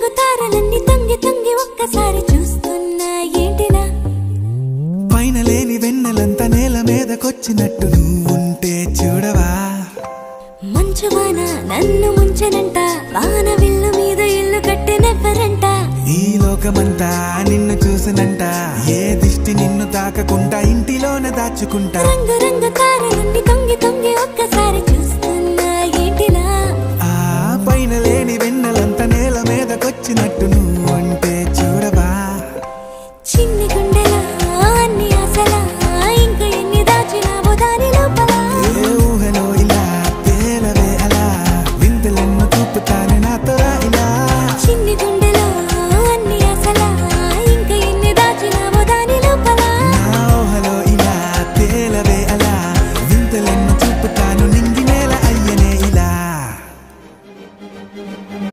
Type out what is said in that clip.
రంగు తారలన్నీ తొంగి తొంగి ఒక్కసారి చూస్తున్నా ఏంటినా పైన లేని వెన్నెలంతా నేల మీదకొచ్చినట్టు నువ్వుంటే చూడవా మంచువాన నన్ను ముంచనంట వాన విల్లు మీద ఇల్లు కట్టెనెవ్వరంట ఈ లోకమంతా నిన్ను చూసనంట ఏ దిష్టి నిన్ను తాకకుండా ఇంటిలోనే దాచుకుంటా రంగు రంగు తారలన్నీ తొంగి తొంగి ఒక్కసారి చూస్తున్నా ఏంటినా ఆ పైన లేని వెన్నెలంతా నేల మీదకొచ్చినట్టు నువ్వుంటే చూడవా చిన్ని గుండెలా అన్ని ఆశలా ఇంకా ఎన్ని దాచినావో దాని లోపల ఏ ఊహలో ఇలా తేలవే అలా వింతలెన్నో చూపుతానే నాతో రా ఇలా చిన్ని గుండె